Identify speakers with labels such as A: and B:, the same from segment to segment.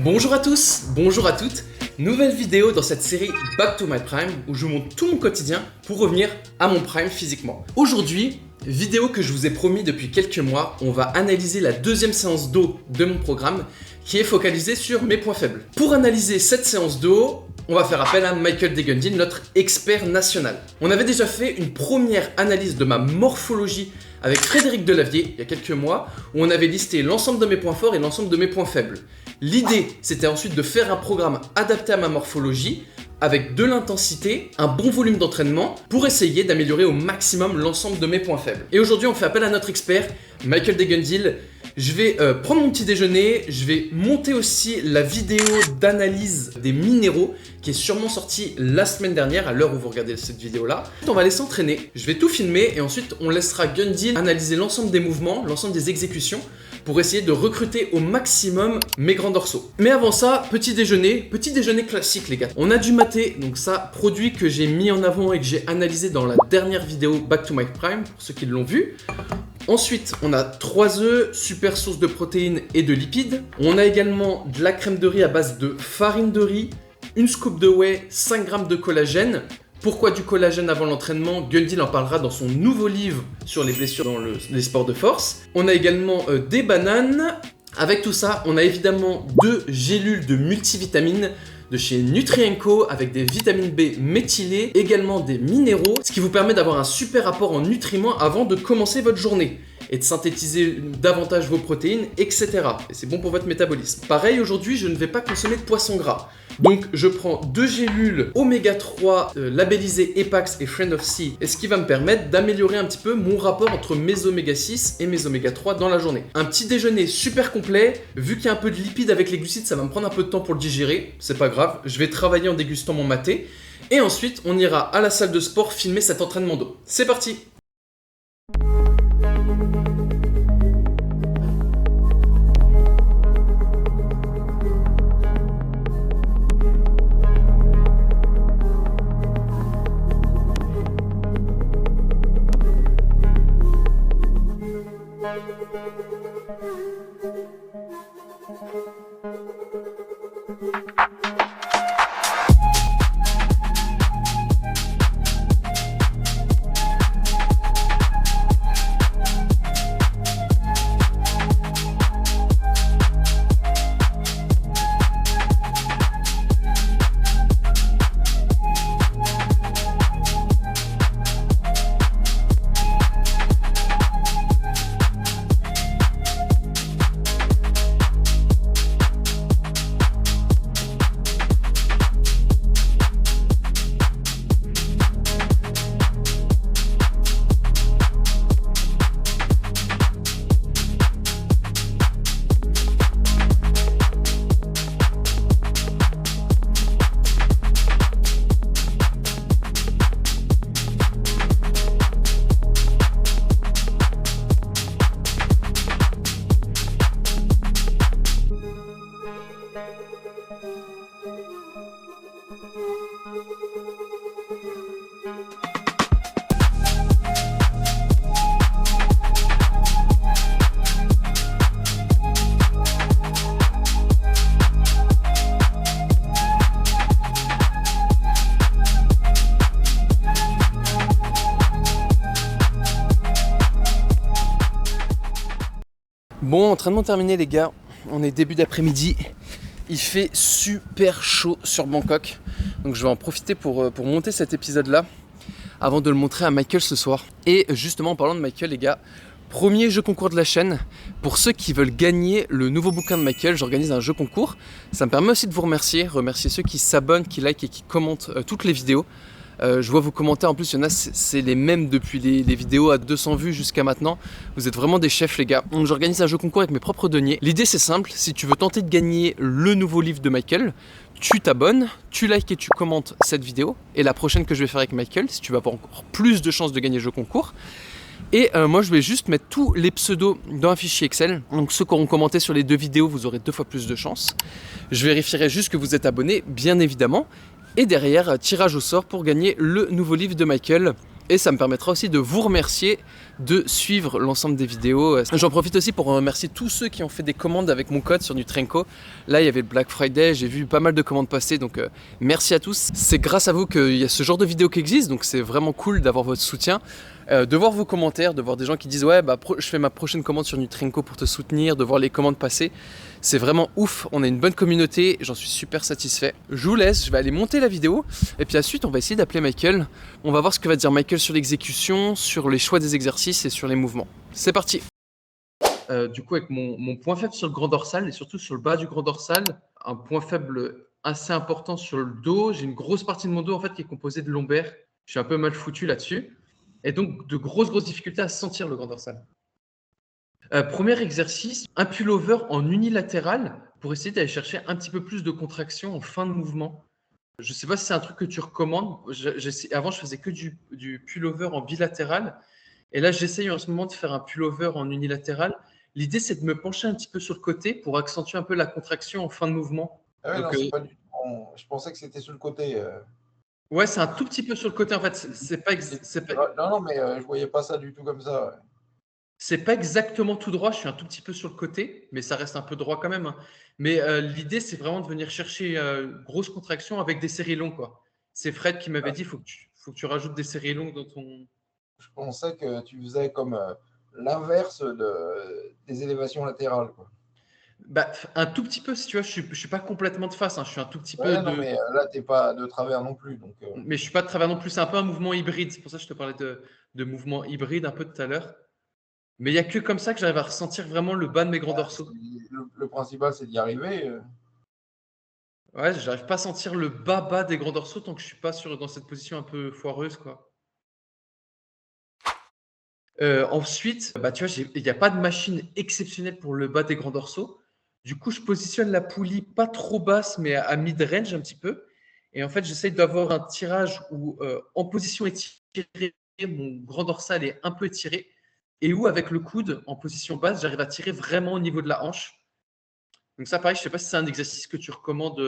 A: Bonjour à tous, bonjour à toutes, nouvelle vidéo dans cette série Back to My Prime où je vous montre tout mon quotidien pour revenir à mon prime physiquement. Aujourd'hui, vidéo que je vous ai promis depuis quelques mois, on va analyser la deuxième séance d'eau de mon programme qui est focalisée sur mes points faibles. Pour analyser cette séance d'eau, on va faire appel à Michael Degundil, notre expert national. On avait déjà fait une première analyse de ma morphologie avec Frédéric Delavier il y a quelques mois où on avait listé l'ensemble de mes points forts et l'ensemble de mes points faibles. L'idée, c'était ensuite de faire un programme adapté à ma morphologie avec de l'intensité, un bon volume d'entraînement pour essayer d'améliorer au maximum l'ensemble de mes points faibles. Et aujourd'hui, on fait appel à notre expert, Michael Degundil. Je vais prendre mon petit déjeuner, je vais monter aussi la vidéo d'analyse des minéraux qui est sûrement sortie la semaine dernière à l'heure où vous regardez cette vidéo là. On va aller s'entraîner, je vais tout filmer et ensuite on laissera Gundil analyser l'ensemble des mouvements, l'ensemble des exécutions pour essayer de recruter au maximum mes grands dorsaux. Mais avant ça, petit déjeuner classique les gars. On a du maté, donc ça, produit que j'ai mis en avant et que j'ai analysé dans la dernière vidéo Back to My Prime, pour ceux qui l'ont vu. Ensuite, on a 3 œufs, super source de protéines et de lipides. On a également de la crème de riz à base de farine de riz, une scoop de whey, 5 g de collagène. Pourquoi du collagène avant l'entraînement? Gundil en parlera dans son nouveau livre sur les blessures dans les sports de force. On a également des bananes. Avec tout ça, on a évidemment 2 gélules de multivitamines de chez Nutrienco avec des vitamines B méthylées, également des minéraux, ce qui vous permet d'avoir un super apport en nutriments avant de commencer votre journée et de synthétiser davantage vos protéines, etc. Et c'est bon pour votre métabolisme. Pareil, aujourd'hui, je ne vais pas consommer de poisson gras. Donc, je prends 2 gélules oméga 3 labellisées Epax et Friend of Sea, et ce qui va me permettre d'améliorer un petit peu mon rapport entre mes oméga 6 et mes oméga 3 dans la journée. Un petit déjeuner super complet. Vu qu'il y a un peu de lipides avec les glucides, ça va me prendre un peu de temps pour le digérer. C'est pas grave, je vais travailler en dégustant mon maté. Et ensuite, on ira à la salle de sport filmer cet entraînement d'eau. C'est parti! Bon, entraînement terminé les gars, on est début d'après-midi, il fait super chaud sur Bangkok, donc je vais en profiter pour monter cet épisode là, avant de le montrer à Michael ce soir. Et justement en parlant de Michael les gars, premier jeu concours de la chaîne, pour ceux qui veulent gagner le nouveau bouquin de Michael, j'organise un jeu concours, ça me permet aussi de vous remercier ceux qui s'abonnent, qui likent et qui commentent toutes les vidéos. Je vois vos commentaires, en plus il y en a, c'est les mêmes depuis les vidéos à 200 vues jusqu'à maintenant. Vous êtes vraiment des chefs les gars. Donc j'organise un jeu concours avec mes propres deniers. L'idée c'est simple, si tu veux tenter de gagner le nouveau livre de Michael, tu t'abonnes, tu likes et tu commentes cette vidéo. Et la prochaine que je vais faire avec Michael, si tu veux avoir encore plus de chances de gagner le jeu concours. Et moi je vais juste mettre tous les pseudos dans un fichier Excel. Donc ceux qui auront commenté sur les 2 vidéos, vous aurez 2 fois plus de chances. Je vérifierai juste que vous êtes abonné, bien évidemment. Et derrière, tirage au sort pour gagner le nouveau livre de Michael, Et ça me permettra aussi de vous remercier de suivre l'ensemble des vidéos. J'en profite aussi pour remercier tous ceux qui ont fait des commandes avec mon code sur Nutrenco. Là, il y avait le Black Friday, j'ai vu pas mal de commandes passer, donc merci à tous. C'est grâce à vous qu'il y a ce genre de vidéos qui existent, donc c'est vraiment cool d'avoir votre soutien. De voir vos commentaires, de voir des gens qui disent ouais je fais ma prochaine commande sur Nutrenco pour te soutenir, de voir les commandes passer, c'est vraiment ouf, on a une bonne communauté, j'en suis super satisfait. Je vous laisse, je vais aller monter la vidéo et puis ensuite on va essayer d'appeler Michael. On va voir ce que va dire Michael sur l'exécution, sur les choix des exercices et sur les mouvements. C'est parti. Du coup avec mon point faible sur le grand dorsal et surtout sur le bas du grand dorsal, un point faible assez important sur le dos, j'ai une grosse partie de mon dos en fait qui est composée de lombaires, je suis un peu mal foutu là-dessus. Et donc, de grosses difficultés à sentir le grand dorsal. Premier exercice, un pullover en unilatéral pour essayer d'aller chercher un petit peu plus de contraction en fin de mouvement. Je ne sais pas si c'est un truc que tu recommandes. Avant, je faisais que du pullover en bilatéral. Et là, j'essaye en ce moment de faire un pullover en unilatéral. L'idée, c'est de me pencher un petit peu sur le côté pour accentuer un peu la contraction en fin de mouvement.
B: Ah ouais, donc, non, c'est pas du tout. Je pensais que c'était sur le côté.
A: Ouais, c'est un tout petit peu sur le côté en fait.
B: Non, mais je voyais pas ça du tout comme ça. Ouais.
A: C'est pas exactement tout droit, je suis un tout petit peu sur le côté, mais ça reste un peu droit quand même. Hein. Mais l'idée, c'est vraiment de venir chercher grosse contraction avec des séries longues. Quoi. C'est Fred qui m'avait dit, faut que tu rajoutes des séries longues dans ton…
B: Je pensais que tu faisais comme l'inverse des élévations latérales. Quoi.
A: Bah, un tout petit peu, si tu vois, je suis pas complètement de face, hein, je suis un tout petit peu
B: non, mais là, tu n'es pas de travers non plus. Donc,
A: Mais je suis pas de travers non plus, c'est un peu un mouvement hybride. C'est pour ça que je te parlais de mouvement hybride un peu tout à l'heure. Mais il n'y a que comme ça que j'arrive à ressentir vraiment le bas de mes grands dorsaux.
B: Le principal, c'est d'y arriver.
A: Ouais, j'arrive pas à sentir le bas des grands dorsaux tant que je suis pas dans cette position un peu foireuse, quoi. Ensuite, bah, tu vois, il n'y a pas de machine exceptionnelle pour le bas des grands dorsaux. Du coup, je positionne la poulie pas trop basse, mais à mid-range un petit peu. Et en fait, j'essaye d'avoir un tirage où, en position étirée, mon grand dorsal est un peu étiré. Et où, avec le coude, en position basse, j'arrive à tirer vraiment au niveau de la hanche. Donc ça, pareil, je ne sais pas si c'est un exercice que tu recommandes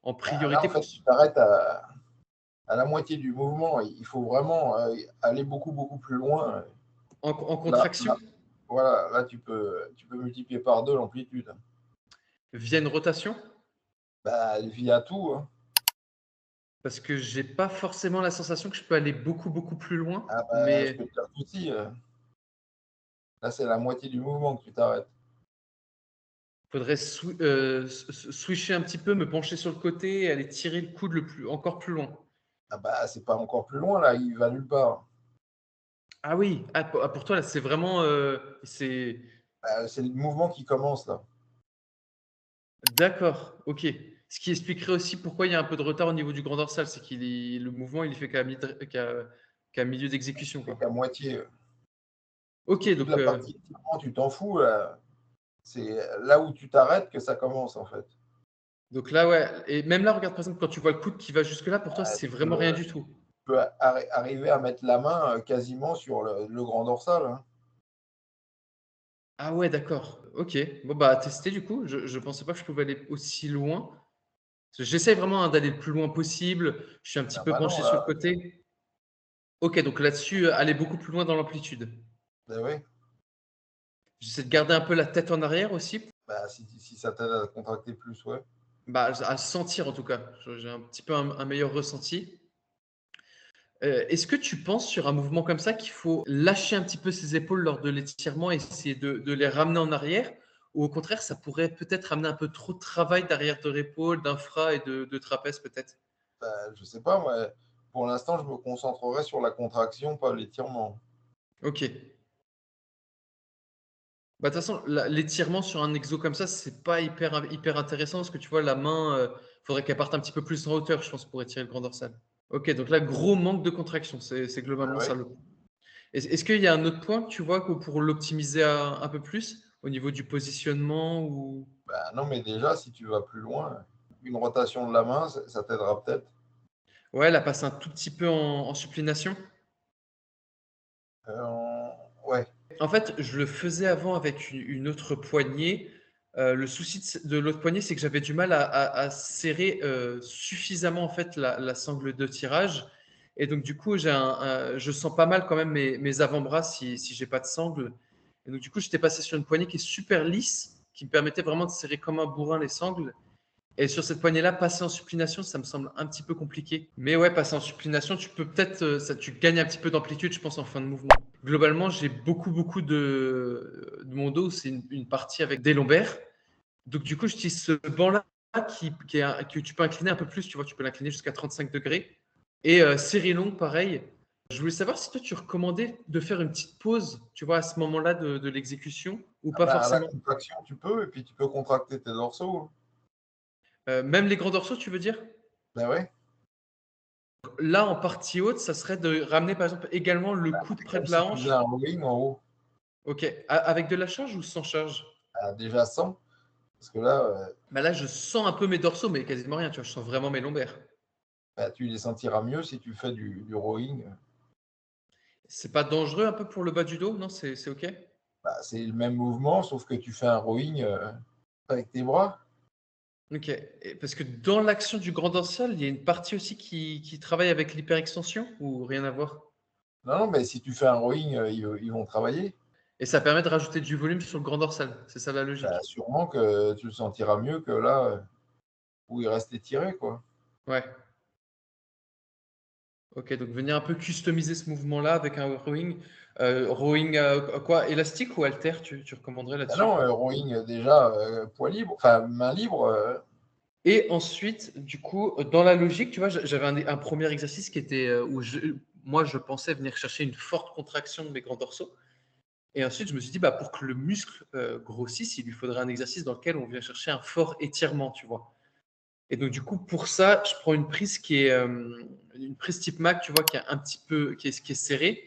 A: en priorité.
B: Là, en fait, tu t'arrêtes à la moitié du mouvement. Il faut vraiment aller beaucoup plus loin.
A: En contraction
B: voilà, là, tu peux multiplier par 2 l'amplitude.
A: via une rotation?
B: Bah, via tout. Hein.
A: Parce que j'ai pas forcément la sensation que je peux aller beaucoup plus loin,
B: Ah bah, je
A: mais
B: peux te dire tout aussi. Là, c'est la moitié du mouvement que tu t'arrêtes.
A: faudrait switcher un petit peu, me pencher sur le côté et aller tirer le coude encore plus loin.
B: Ah bah, c'est pas encore plus loin, là, il va nulle part.
A: Ah oui, pour toi là, c'est vraiment c'est
B: Bah, c'est le mouvement qui commence, là.
A: d'accord, ok. Ce qui expliquerait aussi pourquoi il y a un peu de retard au niveau du grand dorsal, c'est le mouvement il est fait qu'à milieu d'exécution,
B: C'est
A: quoi.
B: qu'à moitié.
A: Ok,
B: Toute
A: donc
B: la partie étirement, tu t'en fous, là. C'est là où tu t'arrêtes que ça commence, en fait.
A: là ouais, et même là regarde par exemple quand tu vois le coude qui va jusque là, pour toi c'est
B: Tu
A: vraiment rien
B: peux,
A: du tout.
B: arriver à mettre la main quasiment sur le grand dorsal. Hein.
A: Ah ouais, d'accord. Ok. Bon, bah, à tester du coup. Je pensais pas que je pouvais aller aussi loin. Parce que j'essaie vraiment hein, d'aller le plus loin possible. Je suis un petit
B: Ah
A: peu
B: bah non,
A: penché sur le
B: là,
A: côté. Ok, donc là-dessus, aller beaucoup plus loin dans l'amplitude.
B: bah oui.
A: J'essaie de garder un peu la tête en arrière aussi.
B: Bah, si ça t'aide à contracter plus, ouais.
A: Bah, à sentir en tout cas. J'ai un petit peu un meilleur ressenti. Est-ce que tu penses sur un mouvement comme ça qu'il faut lâcher un petit peu ses épaules lors de l'étirement et essayer de les ramener en arrière? Ou au contraire, ça pourrait peut-être amener un peu trop de travail derrière de l'épaule, d'infra et de trapèze peut-être?
B: Bah, je sais pas, moi. Pour l'instant, je me concentrerai sur la contraction, pas l'étirement.
A: Ok. Bah, de toute façon, l'étirement sur un exo comme ça, c'est pas hyper intéressant parce que tu vois, la main, faudrait qu'elle parte un petit peu plus en hauteur, je pense, pour étirer le grand dorsal. Ok, donc là, gros manque de contraction, c'est
B: Ah
A: globalement ça
B: ouais.
A: le. Est-ce qu'il y a un autre point que tu vois que pour l'optimiser un peu plus au niveau du positionnement ou…
B: Bah, non, mais déjà, si tu vas plus loin, une rotation de la main, ça t'aidera peut-être.
A: Ouais, la passe un tout petit peu en supplination.
B: Ouais.
A: En fait, je le faisais avant avec une autre poignée. Le souci de l'autre poignée, c'est que j'avais du mal à serrer suffisamment en fait la sangle de tirage. Et donc, du coup, je sens pas mal quand même mes avant-bras si j'ai pas de sangle. Et donc, du coup, j'étais passé sur une poignée qui est super lisse, qui me permettait vraiment de serrer comme un bourrin les sangles. Et sur cette poignée-là, passer en supination, ça me semble un petit peu compliqué. Mais ouais, passer en supination, tu peux peut-être, tu gagnes un petit peu d'amplitude, je pense, en fin de mouvement. Globalement, j'ai beaucoup de mon dos, c'est une partie avec des lombaires. Donc, du coup, j'utilise ce banc-là que tu peux incliner un peu plus, tu vois, tu peux l'incliner jusqu'à 35 degrés. Et série longue, pareil. Je voulais savoir si toi, tu recommandais de faire une petite pause, tu vois, à ce moment-là de l'exécution, ou
B: Ah
A: pas
B: bah, à la
A: forcément.
B: contraction, tu peux, et puis tu peux contracter tes dorsaux, hein.
A: Même les grands dorsaux, tu veux dire?
B: Ben ouais,
A: Là, en partie haute, ça serait de ramener, par exemple, également le coude
B: c'est
A: près
B: comme
A: de
B: si
A: la
B: tu faisais
A: hanche.
B: un rowing en haut.
A: Ok. Avec de la charge ou sans charge?
B: Ah, déjà 100, parce que là,
A: Bah là, je sens un peu mes dorsaux, mais quasiment rien, tu vois, je sens vraiment mes lombaires.
B: bah, tu les sentiras mieux si tu fais du rowing.
A: C'est pas dangereux un peu pour le bas du dos? Non, c'est ok?
B: Bah, c'est le même mouvement, sauf que tu fais un rowing avec tes bras.
A: Ok. Parce que dans l'action du grand dorsal, il y a une partie aussi qui travaille avec l'hyperextension ou rien à voir?
B: Non, non, mais si tu fais un rowing, ils vont travailler.
A: Et ça permet de rajouter du volume sur le grand dorsal. C'est ça la
B: Bah,
A: logique.
B: sûrement que tu le sentiras mieux que là, où il reste étiré, quoi.
A: Ouais. Ok, donc venir un peu customiser ce mouvement-là avec un rowing. Rowing quoi? Élastique ou halter, tu recommanderais
B: Ah
A: là-dessus?
B: non, rowing déjà poids libre, enfin main libre.
A: Et ensuite, du coup, dans la logique, tu vois, j'avais un premier exercice qui était où moi, je pensais venir chercher une forte contraction de mes grands dorsaux. Et ensuite, je me suis dit, bah, pour que le muscle grossisse, il lui faudrait un exercice dans lequel on vient chercher un fort étirement, tu vois. Et donc, du coup, pour ça, je prends une prise qui est une prise type Mac, tu vois, qui est un petit peu, qui est serrée.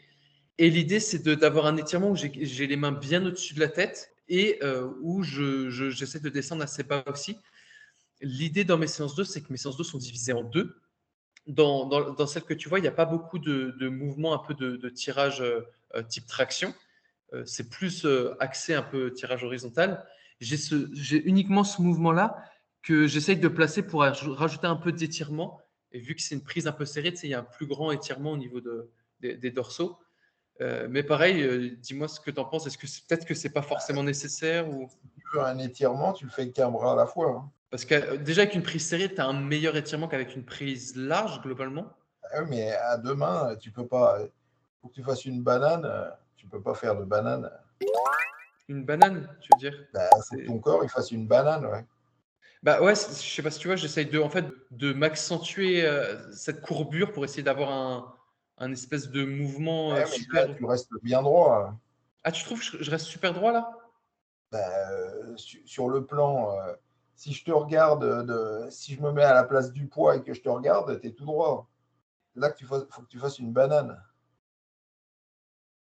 A: Et l'idée, c'est d'avoir un étirement où j'ai les mains bien au-dessus de la tête et où j'essaie de descendre assez bas aussi. L'idée dans mes séances 2, c'est que mes séances 2 sont divisées en deux. Dans celle que tu vois, il n'y a pas beaucoup de mouvements un peu de tirage type traction. C'est plus axé un peu tirage horizontal. J'ai uniquement ce mouvement-là que j'essaye de placer pour rajouter un peu d'étirement. Et vu que c'est une prise un peu serrée, tu sais, il y a un plus grand étirement au niveau des dorsaux. Mais pareil, dis-moi ce que tu en penses. Est-ce que peut-être que c'est pas forcément nécessaire ou
B: Si tu veux un étirement, tu le fais qu'un bras à la fois, hein.
A: parce que déjà avec une prise serrée, tu as un meilleur étirement qu'avec une prise large globalement.
B: Ah oui, mais à deux mains, tu peux pas. Il faut que tu fasses une banane. Tu peux pas faire de banane.
A: Une banane, tu veux dire?
B: Bah, il faut que
A: C'est
B: ton corps il fasse une banane, ouais.
A: bah ouais, je sais pas si tu vois, j'essaye de en fait de m'accentuer cette courbure pour essayer d'avoir un espèce de mouvement
B: Ouais, mais là,
A: super.
B: tu restes bien droit, hein.
A: Ah, tu trouves que je reste super droit là?
B: Bah, sur le plan, si je te regarde, si je me mets à la place du poids et que je te regarde, tu es tout droit. Là, faut que tu fasses une banane.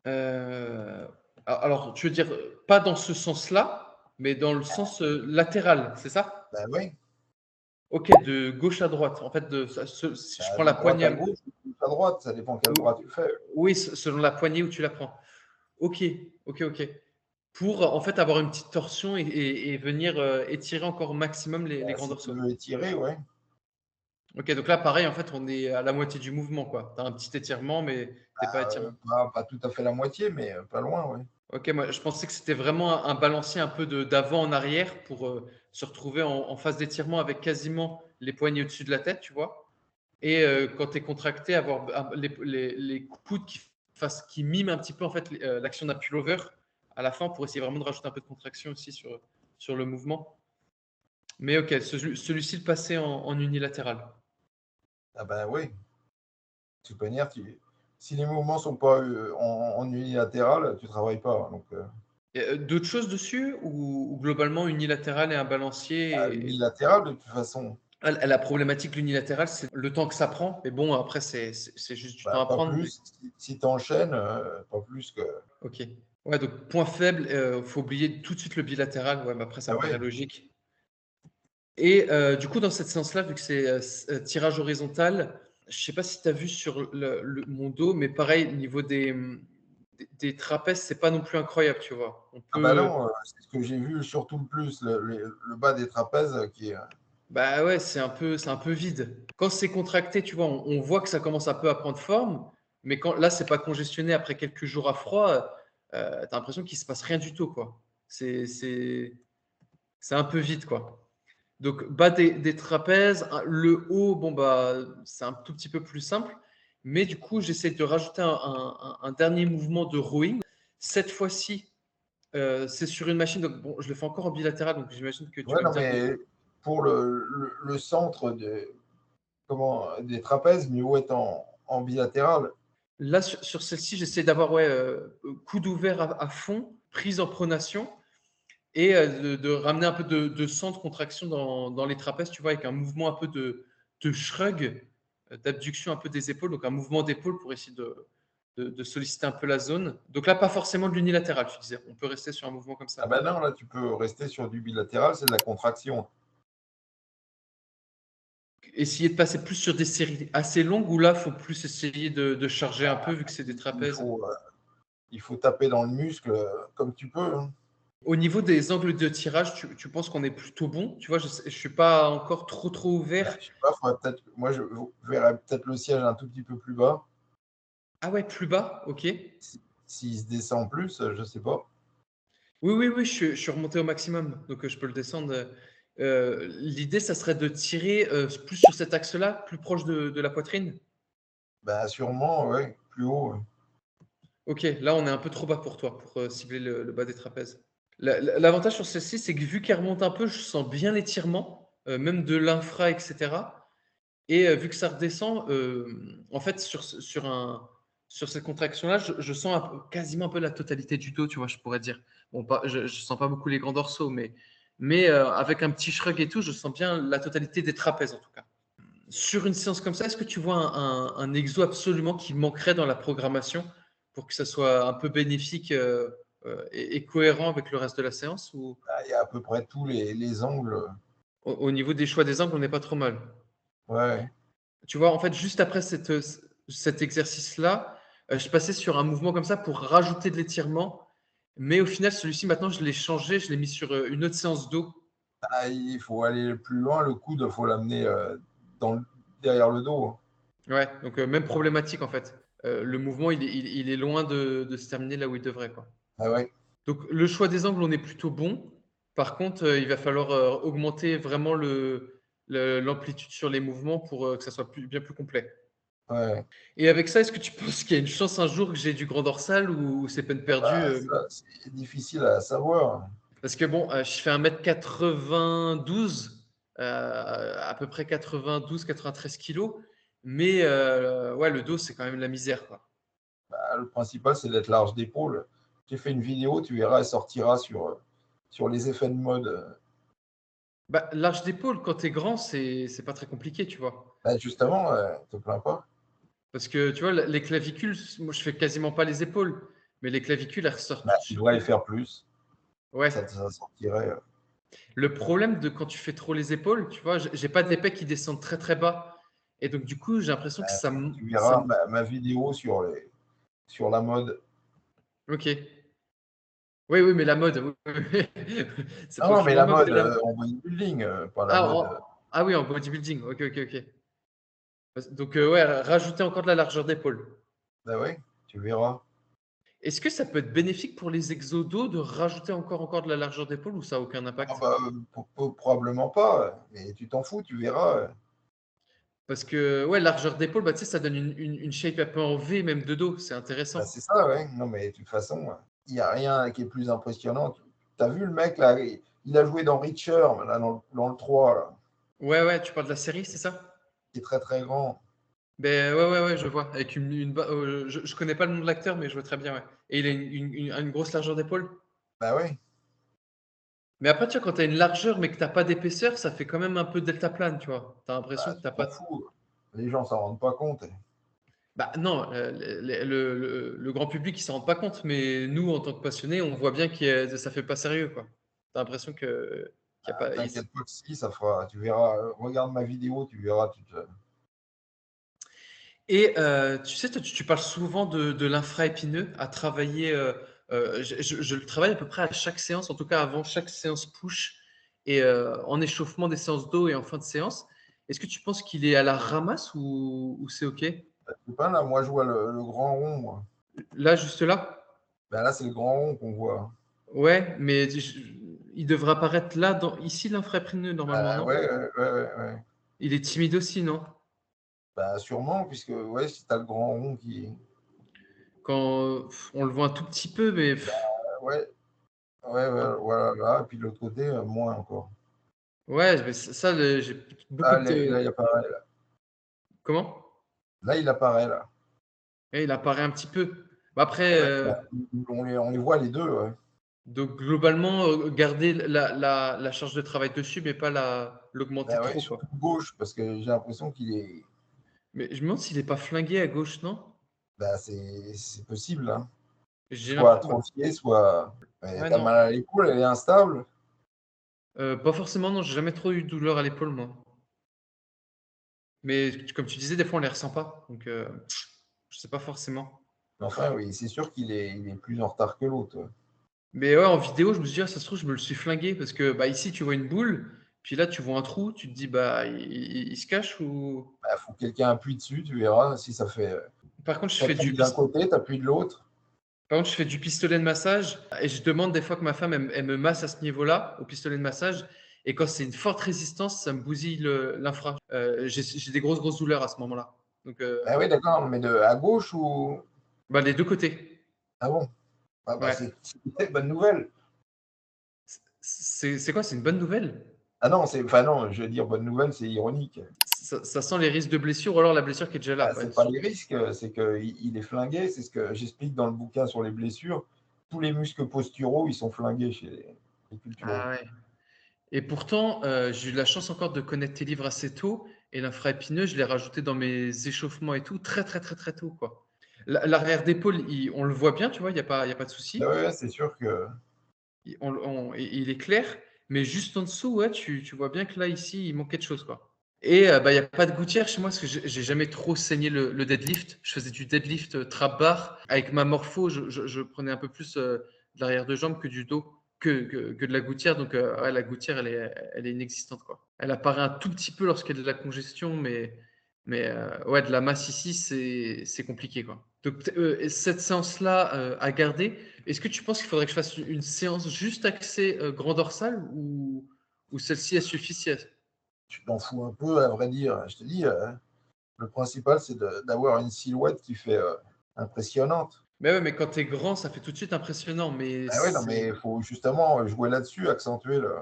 A: Euh, alors, tu veux dire pas dans ce sens-là, mais dans le sens latéral, c'est ça?
B: Bah oui,
A: Ok, de gauche à droite. En fait, si je
B: bah,
A: prends
B: de
A: la
B: droite
A: poignée,
B: à gauche ou de gauche à droite, ça dépend quel bras tu fais.
A: oui, selon la poignée où tu la prends. Ok, ok. Pour en fait avoir une petite torsion et venir étirer encore au maximum les
B: Bah,
A: grands
B: si tu
A: dorsaux.
B: veux étirer, ouais.
A: Ok, donc là, pareil, en fait, on est à la moitié du mouvement, quoi. Tu as un petit étirement, mais t'es pas étiré.
B: Pas tout à fait la moitié, mais pas loin, ouais.
A: Ok, moi, je pensais que c'était vraiment un balancier un peu d'avant en arrière pour se retrouver en phase d'étirement avec quasiment les poignets au-dessus de la tête, tu vois. Et quand tu es contracté, avoir les coudes qui miment un petit peu en fait l'action d'un pullover à la fin pour essayer vraiment de rajouter un peu de contraction aussi sur le mouvement. Mais ok, celui-ci le passer en unilatéral.
B: Ah bah oui. De toute manière, si les mouvements sont pas en unilatéral, tu travailles pas. Donc,
A: D'autres choses dessus ou globalement unilatéral et un balancier
B: unilatéral, de toute façon,
A: la problématique de l'unilatéral, c'est le temps que ça prend. Mais bon, après, c'est juste du temps
B: bah,
A: à
B: pas
A: prendre.
B: plus. Si tu enchaînes, pas plus que.
A: Ok. Ouais, donc point faible, faut oublier tout de suite le bilatéral. Ouais, mais après, ça
B: Ah
A: me paraît
B: ouais.
A: logique. Et du coup, dans cette séance-là, vu que c'est tirage horizontal, je sais pas si tu as vu sur mon dos, mais pareil, au niveau des trapèzes, c'est pas non plus incroyable, tu vois. On
B: Ah bah
A: peut.
B: non, c'est ce que j'ai vu surtout le plus, le bas des trapèzes qui est.
A: Bah ouais, c'est un peu vide. Quand c'est contracté, tu vois, on voit que ça commence un peu à prendre forme, mais quand là, c'est pas congestionné après quelques jours à froid, tu l'impression qu'il se passe rien du tout, quoi. C'est c'est c'est un peu vide, quoi. Donc bas des trapèzes, le haut, bon, bah, c'est un tout petit peu plus simple, mais du coup, j'essaie de rajouter un dernier mouvement de rowing. Cette fois-ci, c'est sur une machine, donc bon, je le fais encore en bilatéral, donc j'imagine que tu
B: Ouais,
A: vas me
B: non,
A: dire que
B: mais pour le centre des trapèzes, mieux vaut être en bilatéral.
A: là, sur celle-ci, j'essaie d'avoir, ouais, coude ouvert à fond, prise en pronation et de ramener un peu de centre contraction dans les trapèzes, tu vois, avec un mouvement un peu de shrug, d'abduction un peu des épaules, donc un mouvement d'épaule pour essayer de solliciter un peu la zone. Donc là, pas forcément de l'unilatéral, tu disais. On peut rester sur un mouvement comme
B: Ah
A: ça.
B: ben non, là, tu peux rester sur du bilatéral, c'est de la contraction.
A: Essayer de passer plus sur des séries assez longues ou là, faut plus essayer de charger un peu vu que c'est des
B: Il
A: trapèzes.
B: faut, il faut taper dans le muscle comme tu peux, hein.
A: Au niveau des angles de tirage, tu penses qu'on est plutôt bon? Tu vois, je ne suis pas encore trop ouvert.
B: Je sais pas, moi, je verrais peut-être le siège un tout petit peu plus bas.
A: Ah ouais, plus bas, ok.
B: S'il se descend plus, je sais pas.
A: Oui, oui, oui, je suis remonté au maximum, donc je peux le descendre. L'idée, ça serait de tirer plus sur cet axe-là, plus proche de la poitrine.
B: Ben, sûrement, ouais, plus haut, ouais.
A: Ok, là, on est un peu trop bas pour toi, pour cibler le bas des trapèzes. L'avantage sur celle-ci, c'est que vu qu'elle remonte un peu, je sens bien l'étirement, même de l'infra, etc. Et vu que ça redescend, en fait, sur cette contraction-là, je sens quasiment un peu la totalité du dos, tu vois, je pourrais dire. Bon, pas, je ne sens pas beaucoup les grands dorsaux, mais avec un petit shrug et tout, je sens bien la totalité des trapèzes, en tout cas. Sur une séance comme ça, est-ce que tu vois un exo absolument qui manquerait dans la programmation pour que ça soit un peu bénéfique et cohérent avec le reste de la séance ou
B: Ah, il y a à peu près tous les angles.
A: au niveau des choix des angles, on n'est pas trop mal?
B: Ouais.
A: Tu vois, en fait, juste après cet exercice-là, je passais sur un mouvement comme ça pour rajouter de l'étirement. Mais au final, celui-ci, maintenant, je l'ai changé, je l'ai mis sur une autre séance d'eau.
B: Ah, il faut aller plus loin. Le coude, il faut l'amener dans derrière le dos, hein.
A: Ouais, donc même problématique en fait. Le mouvement, il est loin de se terminer là où il devrait, quoi.
B: Ah ouais.
A: Donc le choix des angles, on est plutôt bon. Par contre, il va falloir augmenter vraiment l'amplitude sur les mouvements pour que ça soit bien plus complet.
B: Ouais.
A: Et avec ça, est-ce que tu penses qu'il y a une chance un jour que j'ai du grand dorsal ou c'est peine perdue
B: Bah, ça, c'est difficile à savoir.
A: Parce que bon, je fais 1m92, à peu près 92-93 kilos, mais ouais, le dos, c'est quand même la misère, quoi.
B: Bah, le principal, c'est d'être large d'épaule. J'ai fait une vidéo, tu verras, elle sortira sur les effets de mode.
A: Bah, large d'épaule, quand tu es grand, c'est pas très compliqué, tu vois.
B: Bah, justement, te plains pas.
A: Parce que tu vois, les clavicules, moi, je fais quasiment pas les épaules, mais les clavicules, elles ressortent
B: Bah,
A: toutes
B: tu
A: sur
B: devrais les
A: tout.
B: faire plus.
A: Ouais.
B: Ça sortirait.
A: Le problème de quand tu fais trop les épaules, tu vois, j'ai pas d'épais qui descendent très bas. Et donc, du coup, j'ai l'impression que
B: Tu verras ma vidéo sur la mode.
A: Ok. Oui, oui, mais la mode, oui, oui, oui. C'est pas
B: Non, mais
A: toujours la
B: la
A: mode,
B: mode
A: mais la
B: en bodybuilding, pas la
A: ah,
B: mode.
A: ah oui, en bodybuilding. Ok, ok, ok. Donc, ouais, rajouter encore de la largeur d'épaule.
B: Bah ouais, tu verras.
A: Est-ce que ça peut être bénéfique pour les exodos de rajouter encore de la largeur d'épaule ou ça a aucun
B: Ah
A: impact?
B: bah, probablement pas, mais tu t'en fous, tu verras.
A: Parce que, ouais, largeur d'épaule, bah, tu sais, ça donne une shape un peu en V, même de dos. C'est
B: Bah,
A: intéressant.
B: c'est ça, ouais. Non, mais de toute façon, il n'y a rien qui est plus impressionnant. Tu as vu le mec, là, il a joué dans Reacher, là, dans le 3 là,
A: Ouais, ouais, tu parles de la série, c'est ça?
B: qui est très très grand.
A: Ben ouais, ouais, ouais, je vois. Avec je connais pas le nom de l'acteur, mais je vois très bien, ouais. Et il a une grosse largeur d'épaule.
B: Bah ouais,
A: Mais après, tu vois, quand tu as une largeur, mais que tu pas d'épaisseur, ça fait quand même un peu deltaplane, tu vois. Tu as l'impression
B: bah,
A: que
B: tu
A: t'as
B: t'en
A: pas.
B: fous. Les gens s'en rendent pas compte.
A: Bah non, le grand public, il s'en rend pas compte, mais nous, en tant que passionnés, on voit bien que ça fait pas sérieux, quoi. Tu as l'impression qu'il y a
B: Ah,
A: pas.
B: t'inquiète pas que si, ça fera. Tu verras, regarde ma vidéo, tu verras.
A: Et tu sais, toi, tu parles souvent de l'infraépineux à travailler. Je le travaille à peu près à chaque séance, en tout cas avant chaque séance push. et en échauffement des séances dos et en fin de séance. Est-ce que tu penses qu'il est à la ramasse ou c'est OK?
B: Je sais pas, là, moi, je vois le grand rond, moi.
A: Là, juste là?
B: Ben là, c'est le grand rond qu'on voit.
A: Ouais, mais il devrait apparaître là, ici, l'infraprineux, normalement, non?
B: Ouais, ouais.
A: Il est timide aussi, non?
B: Bah, sûrement, puisque ouais, si tu as le grand rond qui.
A: Quand on le voit un tout petit peu, mais
B: Ouais, voilà, là, et puis de l'autre côté, moins encore.
A: ouais, mais ça, j'ai beaucoup
B: Ah,
A: de.
B: là, il apparaît, là.
A: Comment?
B: Là, il apparaît, là.
A: Ouais, il apparaît un petit peu. Bah, après,
B: Ouais, bah, on les voit les deux, ouais.
A: donc globalement, garder la charge de travail dessus, mais pas l'augmenter
B: Bah ouais,
A: trop,
B: surtout
A: quoi.
B: gauche, parce que j'ai l'impression qu'il est.
A: Mais je me demande s'il est pas flingué à gauche, non?
B: Bah, c'est possible, hein.
A: J'ai
B: Soit
A: l'impression.
B: atrophié, soit.
A: Ouais,
B: T'as
A: non,
B: mal à l'épaule, elle est instable.
A: pas forcément, non, j'ai jamais trop eu de douleur à l'épaule, moi. Mais comme tu disais, des fois, on les ressent pas, donc je sais pas forcément.
B: Mais enfin, oui, c'est sûr qu'il est plus en retard que l'autre, ouais.
A: Mais ouais, en vidéo, je me suis dit: «Ah, ça se trouve, je me le suis flingué» parce que, bah, ici, tu vois une boule, puis là, tu vois un trou, tu te dis: «Bah, il se cache ou».
B: Bah, faut que quelqu'un appuie dessus, tu verras si ça fait.
A: Par contre, je fais du
B: T'appuies d'un côté, t'appuies de l'autre.
A: Par contre, je fais du pistolet de massage et je demande des fois que ma femme, elle me masse à ce niveau-là, au pistolet de massage, et quand c'est une forte résistance, ça me bousille l'infra. J'ai des grosses douleurs à ce moment-là. Donc
B: Ah oui, d'accord, mais à gauche ou.
A: bah, des 2 côtés.
B: Ah bon? Ah bah,
A: Ouais.
B: c'est une bonne nouvelle.
A: C'est quoi? C'est une bonne nouvelle?
B: Ah non, enfin non, je veux dire bonne nouvelle, c'est ironique.
A: Ça sent les risques de blessure ou alors la blessure qui est déjà là?
B: Ah,
A: Ouais,
B: c'est pas les risques, c'est qu'il est flingué, c'est ce que j'explique dans le bouquin sur les blessures. Tous les muscles posturaux, ils sont flingués chez les culturaux.
A: ah ouais. Et pourtant, j'ai eu de la chance encore de connaître tes livres assez tôt et l'infraépineux, je l'ai rajouté dans mes échauffements et tout très tôt, quoi. L'arrière d'épaule, on le voit bien, tu vois? Il y a pas de
B: Ah
A: souci.
B: ouais, c'est sûr que.
A: Il est clair, mais juste en dessous, ouais, tu vois bien que là, ici, il manque quelque chose, quoi. Et bah, il y a pas de gouttière chez moi parce que j'ai jamais trop saigné le deadlift. Je faisais du deadlift, trap bar. Avec ma morpho, je prenais un peu plus, de l'arrière de jambe que du dos, que de la gouttière. Donc ouais, la gouttière, elle est inexistante, quoi. Elle apparaît un tout petit peu lorsqu'il y a de la congestion, mais ouais, de la masse ici, c'est compliqué, quoi. Donc cette séance-là, à garder. Est-ce que tu penses qu'il faudrait que je fasse une séance juste axée, grand dorsal ou celle-ci, elle suffit si elle.
B: Tu t'en fous un peu, à vrai dire. Je te dis, le principal, c'est d'avoir une silhouette qui fait impressionnante.
A: Mais ouais, mais quand tu es grand, ça fait tout de suite impressionnant, mais
B: Ah ouais, non,
A: c'est
B: mais il faut justement jouer là-dessus, accentuer le.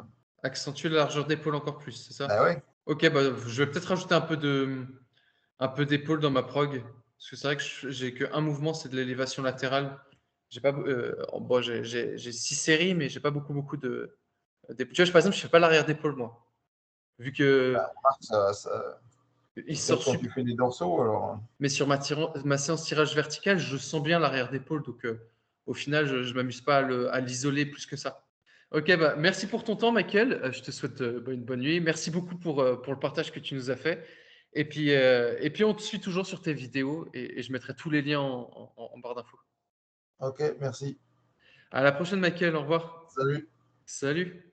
A: accentuer la largeur d'épaule encore plus, c'est
B: Ah
A: ça?
B: ouais.
A: OK, bah, je vais peut-être rajouter un peu d'épaule dans ma prog, parce que c'est vrai que j'ai qu'un mouvement, c'est de l'élévation latérale. J'ai pas bon, j'ai 6 séries, mais j'ai pas beaucoup d'épaules. Tu vois, par exemple, je fais pas l'arrière d'épaule, moi, vu
B: Bah,
A: que
B: remarque,
A: il
B: c'est
A: sort
B: peut-être quand
A: sup
B: tu fais des dorsaux, alors.
A: mais sur ma séance tirage vertical, je sens bien l'arrière d'épaule, donc au final, je m'amuse pas à l'isoler plus que ça. OK, bah, merci pour ton temps, Michael. Je te souhaite, bah, une bonne nuit. Merci beaucoup pour le partage que tu nous as fait et puis on te suit toujours sur tes vidéos et je mettrai tous les liens en barre d'infos.
B: Ok, merci.
A: À la prochaine, Michael. Au revoir.
B: Salut.
A: Salut.